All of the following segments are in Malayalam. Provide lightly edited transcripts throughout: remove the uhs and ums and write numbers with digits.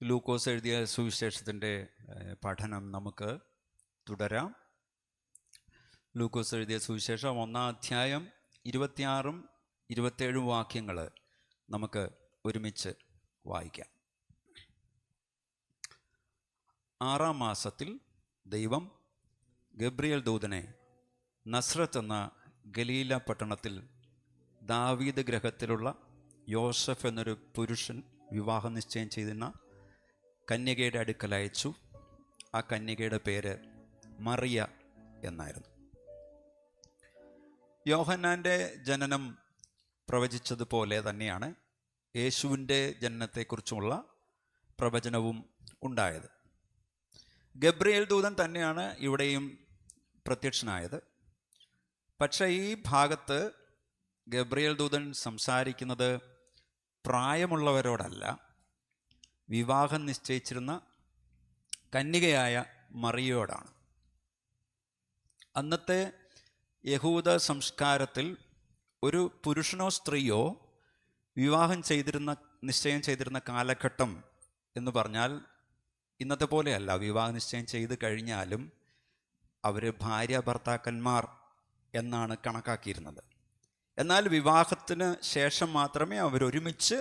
ലൂക്കോസ് എഴുതിയ സുവിശേഷത്തിൻ്റെ പഠനം നമുക്ക് തുടരാം. ലൂക്കോസ് എഴുതിയ സുവിശേഷം 1-ാം അധ്യായം 26-ഉം 27-ഉം വാക്യങ്ങൾ നമുക്ക് ഒരുമിച്ച് വായിക്കാം. 6-ാം മാസത്തിൽ ദൈവം ഗബ്രിയേൽ ദൂതനെ നസ്രത്ത് എന്ന ഗലീല പട്ടണത്തിൽ ദാവീദ് ഗൃഹത്തിലുള്ള യോസഫ് എന്നൊരു പുരുഷൻ വിവാഹ നിശ്ചയം ചെയ്തിരുന്ന കന്യകയുടെ അടുക്കൽ അയച്ചു. ആ കന്യകയുടെ പേര് മറിയ എന്നായിരുന്നു. യോഹന്നാൻ്റെ ജനനം പ്രവചിച്ചതുപോലെ തന്നെയാണ് യേശുവിൻ്റെ ജനനത്തെക്കുറിച്ചുമുള്ള പ്രവചനവും ഉണ്ടായത്. ഗബ്രിയേൽ ദൂതൻ തന്നെയാണ് ഇവിടെയും പ്രത്യക്ഷനായത്. പക്ഷേ ഈ ഭാഗത്ത് ഗബ്രിയേൽ ദൂതൻ സംസാരിക്കുന്നത് പ്രായമുള്ളവരോടല്ല, വിവാഹം നിശ്ചയിച്ചിരുന്ന കന്യകയായ മറിയയോടാണ്. അന്നത്തെ യഹൂദ സംസ്കാരത്തിൽ ഒരു പുരുഷനോ സ്ത്രീയോ നിശ്ചയം ചെയ്തിരുന്ന കാലഘട്ടം എന്ന് പറഞ്ഞാൽ ഇന്നത്തെ പോലെയല്ല. വിവാഹ നിശ്ചയം ചെയ്ത് കഴിഞ്ഞാലും അവർ ഭാര്യ ഭർത്താക്കന്മാർ എന്നാണ് കണക്കാക്കിയിരുന്നത്. എന്നാൽ വിവാഹത്തിന് ശേഷം മാത്രമേ അവരൊരുമിച്ച്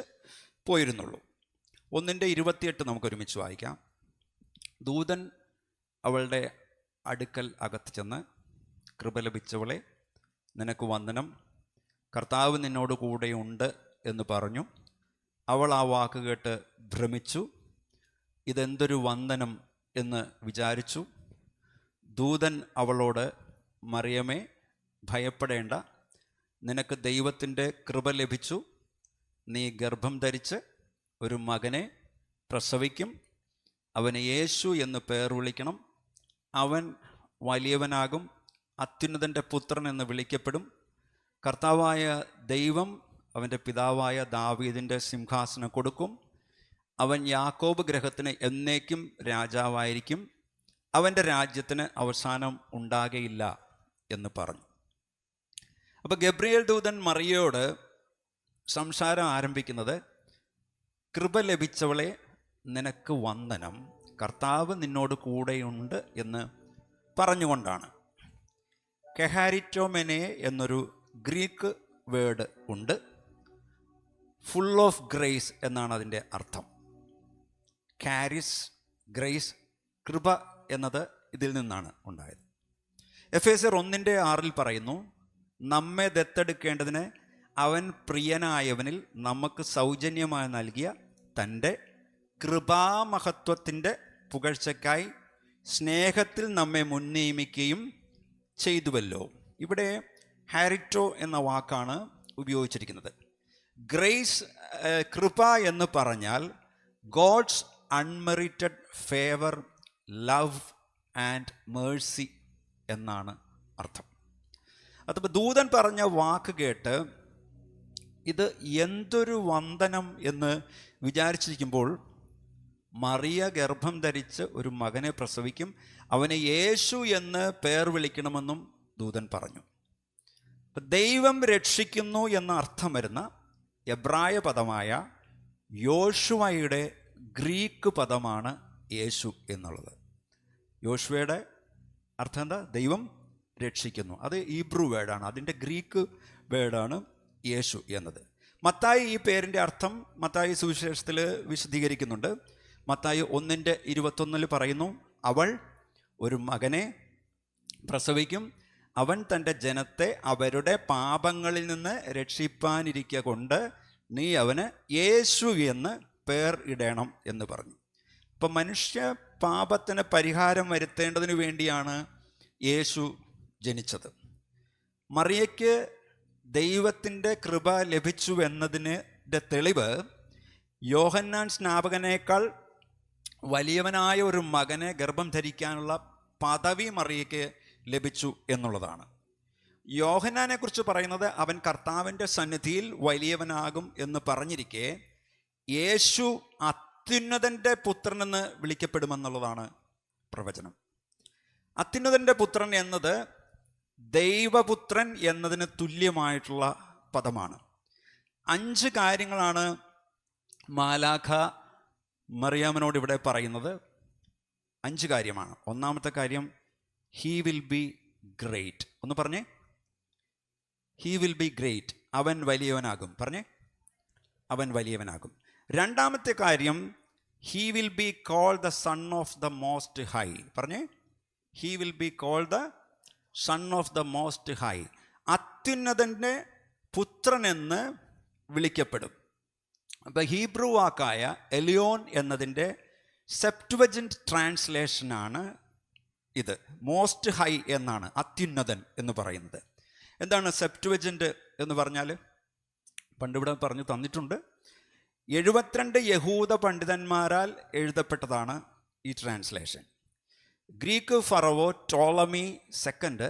പോയിരുന്നുള്ളൂ. 1:28 നമുക്കൊരുമിച്ച് വായിക്കാം. ദൂതൻ അവളുടെ അടുക്കൽ അകത്ത് ചെന്ന്, കൃപ ലഭിച്ചവളെ, നിനക്ക് വന്ദനം, കർത്താവ് നിന്നോട് കൂടെയുണ്ട് എന്ന് പറഞ്ഞു. അവൾ ആ വാക്ക് കേട്ട് ഭ്രമിച്ചു, ഇതെന്തൊരു വന്ദനം എന്ന് വിചാരിച്ചു. ദൂതൻ അവളോട്, മറിയമേ, ഭയപ്പെടേണ്ട, നിനക്ക് ദൈവത്തിൻ്റെ കൃപ ലഭിച്ചു. നീ ഗർഭം ധരിച്ച് ഒരു മകനെ പ്രസവിക്കും. അവന് യേശു എന്ന് പേർ വിളിക്കണം. അവൻ വലിയവനാകും, അത്യുന്നതൻ്റെ പുത്രൻ എന്ന് വിളിക്കപ്പെടും. കർത്താവായ ദൈവം അവൻ്റെ പിതാവായ ദാവീദിൻ്റെ സിംഹാസനം കൊടുക്കും. അവൻ യാക്കോബ് ഗൃഹത്തിന് എന്നേക്കും രാജാവായിരിക്കും. അവൻ്റെ രാജ്യത്തിന് അവസാനം ഉണ്ടാകയില്ല എന്ന് പറഞ്ഞു. അപ്പോൾ ഗബ്രിയേൽ ദൂതൻ മറിയയോട് സംസാരം ആരംഭിക്കുന്നത്, കൃപ ലഭിച്ചവളെ, നിനക്ക് വന്ദനം, കർത്താവ് നിന്നോട് കൂടെയുണ്ട് എന്ന് പറഞ്ഞുകൊണ്ടാണ്. കെഹാരിറ്റോമെനെ എന്നൊരു ഗ്രീക്ക് വേർഡ് ഉണ്ട്. ഫുൾ ഓഫ് ഗ്രേസ് എന്നാണ് അതിൻ്റെ അർത്ഥം. കാരിസ്, ഗ്രേസ്, കൃപ എന്നത് ഇതിൽ നിന്നാണ് ഉണ്ടായത്. എഫേസ്യർ 1:6 പറയുന്നു, നമ്മെ ദത്തെടുക്കേണ്ടതിന് അവൻ പ്രിയനായവനിൽ നമുക്ക് സൗജന്യമായി നൽകിയ തൻ്റെ കൃപാമഹത്വത്തിൻ്റെ പുകഴ്ചയ്ക്കായി സ്നേഹത്തിൽ നമ്മെ മുൻനിയമിക്കുകയും ചെയ്തുവല്ലോ. ഇവിടെ ഹാരിറ്റോ എന്ന വാക്കാണ് ഉപയോഗിച്ചിരിക്കുന്നത്. ഗ്രേസ്, കൃപ എന്ന് പറഞ്ഞാൽ God's unmerited favour, love and mercy എന്നാണ് അർത്ഥം. അതപ്പോൾ ദൂതൻ പറഞ്ഞ വാക്ക് കേട്ട് ഇത് എന്തൊരു വന്ദനം എന്ന് വിചാരിച്ചിരിക്കുമ്പോൾ മറിയ ഗർഭം ധരിച്ച് ഒരു മകനെ പ്രസവിക്കും, അവനെ യേശു എന്ന് പേർ വിളിക്കണമെന്നും ദൂതൻ പറഞ്ഞു. ദൈവം രക്ഷിക്കുന്നു എന്ന അർത്ഥം വരുന്ന എബ്രായ പദമായ യോശുവയുടെ ഗ്രീക്ക് പദമാണ് യേശു എന്നുള്ളത്. യോശുവയുടെ അർത്ഥം എന്താ? ദൈവം രക്ഷിക്കുന്നു. അത് ഹീബ്രു വേർഡാണ്. അതിൻ്റെ ഗ്രീക്ക് വേർഡാണ് യേശു എന്നത്. മത്തായി ഈ പേരിൻ്റെ അർത്ഥം മത്തായി സുവിശേഷത്തിൽ വിശദീകരിക്കുന്നുണ്ട്. മത്തായി 1:21 പറയുന്നു, അവൾ ഒരു മകനെ പ്രസവിക്കും, അവൻ തൻ്റെ ജനത്തെ അവരുടെ പാപങ്ങളിൽ നിന്ന് രക്ഷിപ്പാനിരിക്കുക കൊണ്ട് നീ അവന് യേശു എന്ന് പേർ ഇടണം എന്ന് പറഞ്ഞു. അപ്പം മനുഷ്യ പാപത്തിന് പരിഹാരം വരുത്തേണ്ടതിന് വേണ്ടിയാണ് യേശു ജനിച്ചത്. മറിയയ്ക്ക് ദൈവത്തിൻ്റെ കൃപ ലഭിച്ചു എന്നതിൻ്റെ തെളിവ് യോഹന്നാൻ സ്നാപകനേക്കാൾ വലിയവനായ ഒരു മകനെ ഗർഭം ധരിക്കാനുള്ള പദവി മറിയയ്ക്ക് ലഭിച്ചു എന്നുള്ളതാണ്. യോഹന്നാനെക്കുറിച്ച് പറയുന്നത് അവൻ കർത്താവിൻ്റെ സന്നിധിയിൽ വലിയവനാകും എന്ന് പറഞ്ഞിരിക്കെ യേശു അത്യുന്നതൻ്റെ പുത്രനെന്ന് വിളിക്കപ്പെടുമെന്നുള്ളതാണ് പ്രവചനം. അത്യുന്നതൻ്റെ പുത്രൻ എന്നത് ദൈവപുത്രൻ എന്നതിന് തുല്യമായിട്ടുള്ള പദമാണ്. 5 കാര്യങ്ങളാണ് മാലാഖ മറിയാമിനോട് ഇവിടെ പറയുന്നത് 5 കാര്യമാണ്. ഒന്നാമത്തെ കാര്യം, ഹീ വിൽ ബി ഗ്രേറ്റ്. ഒന്ന് പറഞ്ഞേ, ഹീ വിൽ ബി ഗ്രേറ്റ്. അവൻ വലിയവനാകും. പറഞ്ഞേ, അവൻ വലിയവനാകും. രണ്ടാമത്തെ കാര്യം, he will be called the son of the most high. പറഞ്ഞേ, he will be called the son of the most high. അത്യുന്നതൻ്റെ പുത്രൻ എന്ന് വിളിക്കപ്പെടും. അപ്പോൾ ഹീബ്രു വാക്കായ എലിയോൻ എന്നതിൻ്റെ സെപ്റ്റുവജൻ്റ് ട്രാൻസ്ലേഷനാണ് ഇത്. മോസ്റ്റ് ഹൈ എന്നാണ് അത്യുന്നതൻ എന്ന് പറയുന്നത്. എന്താണ് സെപ്റ്റുവജൻ്റ് എന്ന് പറഞ്ഞാൽ? പണ്ടിവിടെ പറഞ്ഞു തന്നിട്ടുണ്ട്. 72 യഹൂദ പണ്ഡിതന്മാരാൽ എഴുതപ്പെട്ടതാണ് ഈ ട്രാൻസ്ലേഷൻ. ഗ്രീക്ക് ഫറവോ ടോളമി സെക്കൻഡ്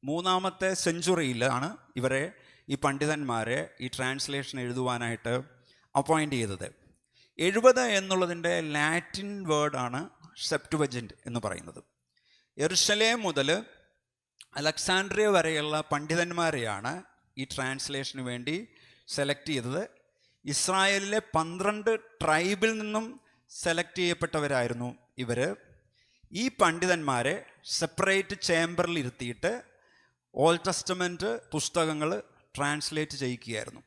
3ാമത്തെ സെഞ്ചുറിയിലാണ് ഇവരെ, ഈ പണ്ഡിതന്മാരെ, ഈ ട്രാൻസ്ലേഷൻ എഴുതുവാനായിട്ട് അപ്പോയിൻ്റ് ചെയ്തത്. 70 എന്നുള്ളതിൻ്റെ ലാറ്റിൻ വേർഡാണ് സെപ്റ്റുവജൻ്റ് എന്ന് പറയുന്നത്. യെരുശലേം മുതൽ അലക്സാൻഡ്രിയ വരെയുള്ള പണ്ഡിതന്മാരെയാണ് ഈ ട്രാൻസ്ലേഷന് വേണ്ടി സെലക്ട് ചെയ്തത്. ഇസ്രായേലിലെ 12 ട്രൈബിൽ നിന്നും സെലക്ട് ചെയ്യപ്പെട്ടവരായിരുന്നു ഇവർ. ഈ പണ്ഡിതന്മാരെ സെപ്പറേറ്റ് ചേംബറിൽ ഇരുത്തിയിട്ട് ഓൾഡ് ടെസ്റ്റമെൻറ്റ് പുസ്തകങ്ങൾ ട്രാൻസ്ലേറ്റ് ചെയ്യിക്കുകയായിരുന്നു.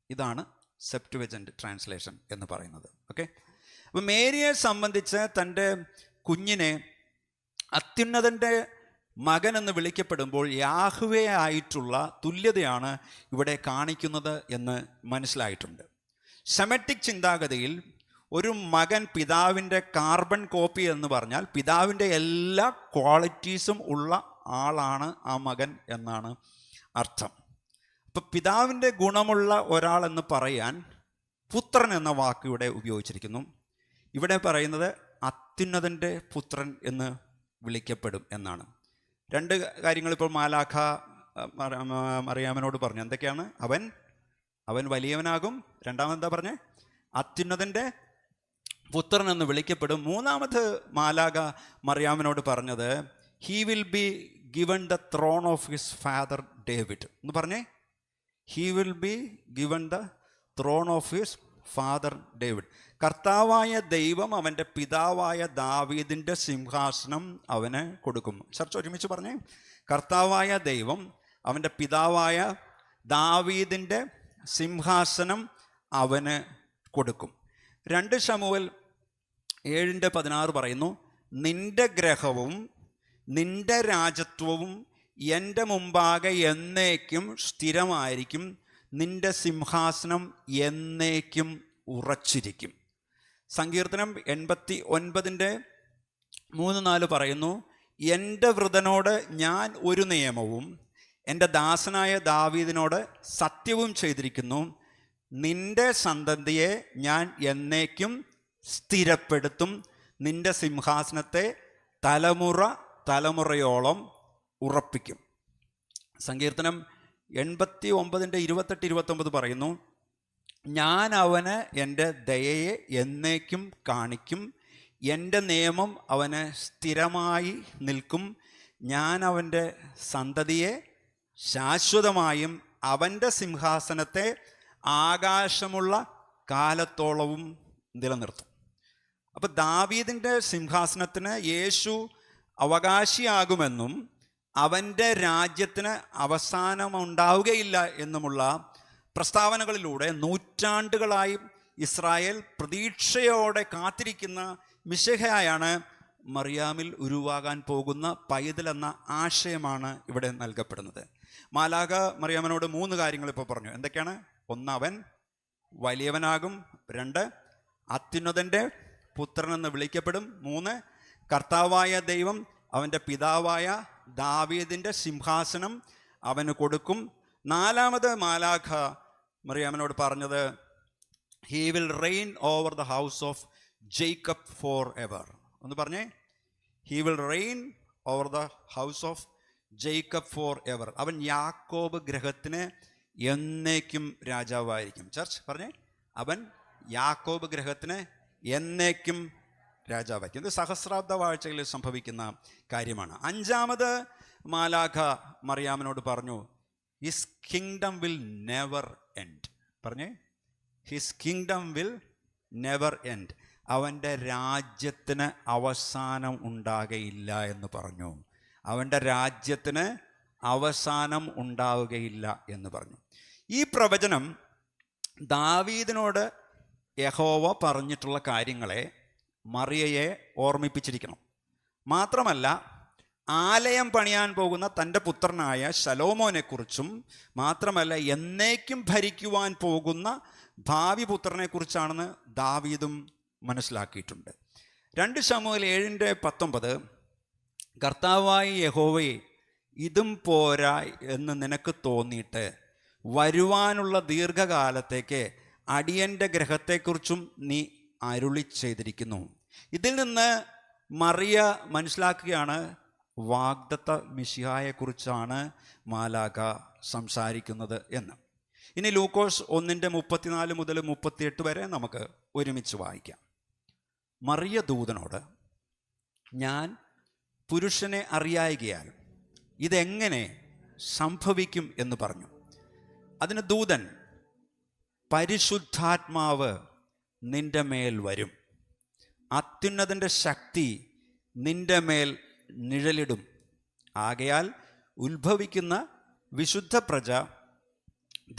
ഇതാണ് സെപ്റ്റുവജൻ്റ് ട്രാൻസ്ലേഷൻ എന്ന് പറയുന്നത്. ഓക്കെ, അപ്പോൾ മേരിയെ സംബന്ധിച്ച് തൻ്റെ കുഞ്ഞിനെ അത്യുന്നതൻ്റെ മകൻ എന്ന് വിളിക്കപ്പെടുമ്പോൾ യാഹ്വേ ആയിട്ടുള്ള തുല്യതയാണ് ഇവിടെ കാണിക്കുന്നത് എന്ന് മനസ്സിലായിട്ടുണ്ട്. സെമറ്റിക് ചിന്താഗതിയിൽ ഒരു മകൻ പിതാവിൻ്റെ കാർബൺ കോപ്പി എന്ന് പറഞ്ഞാൽ പിതാവിൻ്റെ എല്ലാ ക്വാളിറ്റീസും ഉള്ള ആളാണ് ആ മകൻ എന്നാണ് അർത്ഥം. അപ്പോൾ പിതാവിൻ്റെ ഗുണമുള്ള ഒരാളെന്ന് പറയാൻ പുത്രൻ എന്ന വാക്ക് ഇവിടെ ഉപയോഗിച്ചിരിക്കുന്നു. ഇവിടെ പറയുന്നത് അത്യുന്നതൻ്റെ പുത്രൻ എന്ന് വിളിക്കപ്പെടും എന്നാണ്. 2 കാര്യങ്ങൾ ഇപ്പോൾ മാലാഖ മറിയാമിനോട് പറഞ്ഞു. എന്തൊക്കെയാണ്? അവൻ വലിയവനാകും. രണ്ടാമതെന്താ പറഞ്ഞേ? അത്യുന്നതൻ്റെ പുത്രൻ എന്ന് വിളിക്കപ്പെടും. 3ാമത് മാലാഖ മറിയാമിനോട് പറഞ്ഞത്, he will be given the thrown of his father David. എന്ന് പറഞ്ഞേ, he will be given the thrown of his father David. കർത്താവായ ദൈവം അവൻ്റെ പിതാവായ ദാവീദിൻ്റെ സിംഹാസനം അവന് കൊടുക്കും. ചർച്ച ഒരുമിച്ച് പറഞ്ഞേ, കർത്താവായ ദൈവം അവൻ്റെ പിതാവായ ദാവീദിൻ്റെ സിംഹാസനം അവന് കൊടുക്കും. 2 ശമൂവേൽ 7:16 പറയുന്നു, നിന്റെ ഗ്രഹവും നിന്റെ രാജത്വവും എൻ്റെ മുമ്പാകെ എന്നേക്കും സ്ഥിരമായിരിക്കും, നിന്റെ സിംഹാസനം എന്നേക്കും ഉറച്ചിരിക്കും. സങ്കീർത്തനം 89:3-4 പറയുന്നു, എൻ്റെ വൃതനോട് ഞാൻ ഒരു നിയമവും എൻ്റെ ദാസനായ ദാവീദിനോട് സത്യവും ചെയ്തിരിക്കുന്നു, നിന്റെ സന്തതിയെ ഞാൻ എന്നേക്കും സ്ഥിരപ്പെടുത്തും, നിന്റെ സിംഹാസനത്തെ തലമുറ തലമുറയോളം ഉറപ്പിക്കും. സങ്കീർത്തനം 89:28-29 പറയുന്നു, ഞാൻ അവന് എൻ്റെ ദയയെ എന്നേക്കും കാണിക്കും, എൻ്റെ നിയമം അവന് സ്ഥിരമായി നിൽക്കും, ഞാൻ അവൻ്റെ സന്തതിയെ ശാശ്വതമായും അവൻ്റെ സിംഹാസനത്തെ ആകാശമുള്ള കാലത്തോളവും നിലനിർത്തും. അപ്പോൾ ദാവീദിൻ്റെ സിംഹാസനത്തിന് യേശു അവകാശിയാകുമെന്നും അവൻ്റെ രാജ്യത്തിന് അവസാനമുണ്ടാവുകയില്ല എന്നുമുള്ള പ്രസ്താവനകളിലൂടെ നൂറ്റാണ്ടുകളായി ഇസ്രായേൽ പ്രതീക്ഷയോടെ കാത്തിരിക്കുന്ന മിശിഹയാണ് മറിയാമിൽ ഉരുവാകാൻ പോകുന്ന പൈതൽ എന്ന ആശയമാണ് ഇവിടെ നൽകപ്പെടുന്നത്. മാലാഖ മറിയാമിനോട് 3 കാര്യങ്ങൾ ഇപ്പോൾ പറഞ്ഞു. എന്തൊക്കെയാണ്? 1, അവൻ വലിയവനാകും. 2, അത്യുന്നതൻ്റെ പുത്രനെന്ന് വിളിക്കപ്പെടും. 3, കർത്താവായ ദൈവം അവൻ്റെ പിതാവായ ദാവീദിൻ്റെ സിംഹാസനം അവന് കൊടുക്കും. 4ാമത് മാലാഖ മറിയാമിനോട് പറഞ്ഞത്, he will rain over the house of Jacob for ever. ഒന്ന് പറഞ്ഞേ, he will rain over the house of Jacob for ever. അവൻ യാക്കോബ് ഗ്രഹത്തിന് എന്നേക്കും രാജാവായിരിക്കും. ചർച്ച് പറഞ്ഞേ, അവൻ യാക്കോബ് ഗ്രഹത്തിന് എന്നേക്കും രാജാവായിരിക്കും. ഇത് സഹസ്രാബ്ദ വാഴ്ചകളിൽ സംഭവിക്കുന്ന കാര്യമാണ്. 5ാമത് മാലാഖ മറിയാമിനോട് പറഞ്ഞു, his kingdom will never end. പറഞ്ഞേ, his kingdom will never end. അവൻ്റെ രാജ്യത്തിന് അവസാനം ഉണ്ടാകുകയില്ല എന്ന് പറഞ്ഞു. അവൻ്റെ രാജ്യത്തിന് അവസാനം ഉണ്ടാവുകയില്ല എന്ന് പറഞ്ഞു. ഈ പ്രവചനം ദാവീദിനോട് യഹോവ പറഞ്ഞിട്ടുള്ള കാര്യങ്ങളെ മറിയയെ ഓർമ്മിപ്പിച്ചിരിക്കണം. മാത്രമല്ല, ആലയം പണിയാൻ പോകുന്ന തൻ്റെ പുത്രനായ ശലോമോനെക്കുറിച്ചും, മാത്രമല്ല എന്നേക്കും ഭരിക്കുവാൻ പോകുന്ന ഭാവി പുത്രനെക്കുറിച്ചാണെന്ന് ദാവീദും മനസ്സിലാക്കിയിട്ടുണ്ട്. 2 ശമൂവേൽ 7:19 കർത്താവായ യഹോവേ, ഇതും പോരാ എന്ന് നിനക്ക് തോന്നിയിട്ട് വരുവാനുള്ള ദീർഘകാലത്തേക്ക് അടിയൻ്റെ ഗ്രഹത്തെക്കുറിച്ചും നീ അരുളി ചെയ്തിരിക്കുന്നു. ഇതിൽ നിന്ന് മറിയ മനസ്സിലാക്കുകയാണ് വാഗ്ദത്ത മിശിഹായെക്കുറിച്ചാണ് മാലാഖ സംസാരിക്കുന്നത് എന്ന്. ഇനി ലൂക്കോസ് 1:34 മുതൽ 38 വരെ നമുക്ക് ഒരുമിച്ച് വായിക്കാം. മറിയ ദൂതനോട്, ഞാൻ പുരുഷനെ അറിയായികയാൽ ഇതെങ്ങനെ സംഭവിക്കും എന്ന് പറഞ്ഞു. അതിന് ദൂതൻ, പരിശുദ്ധാത്മാവ് നിന്റെ മേൽ വരും, അത്യുന്നതൻ്റെ ശക്തി നിന്റെ മേൽ നിഴലിടും, ആകയാൽ ഉത്ഭവിക്കുന്ന വിശുദ്ധ പ്രജ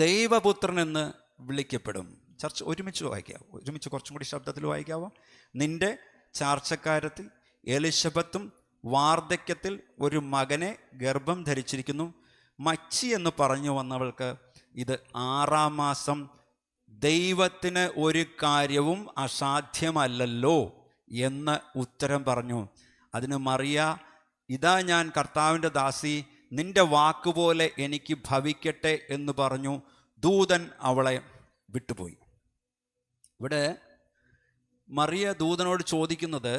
ദൈവപുത്രനെന്ന് വിളിക്കപ്പെടും. ചർച്ച ഒരുമിച്ച് വായിക്കാവോ? ഒരുമിച്ച് കുറച്ചും കൂടി ശബ്ദത്തിൽ വായിക്കാവോ? നിന്റെ ചാർച്ചക്കാരത്തിൽ എലിശബത്തും വാർദ്ധക്യത്തിൽ ഒരു മകനെ ഗർഭം ധരിച്ചിരിക്കുന്നു. മച്ചി എന്ന് പറഞ്ഞു വന്നവൾക്ക് ഇത് 6-ാം മാസം. ദൈവത്തിന് ഒരു കാര്യവും അസാധ്യമല്ലല്ലോ എന്ന് ഉത്തരം പറഞ്ഞു. അതിന് മറിയ, ഇതാ ഞാൻ കർത്താവിൻ്റെ ദാസി, നിന്റെ വാക്കുപോലെ എനിക്ക് ഭവിക്കട്ടെ എന്ന് പറഞ്ഞു. ദൂതൻ അവളെ വിട്ടുപോയി. ഇവിടെ മറിയ ദൂതനോട് ചോദിക്കുന്നത്,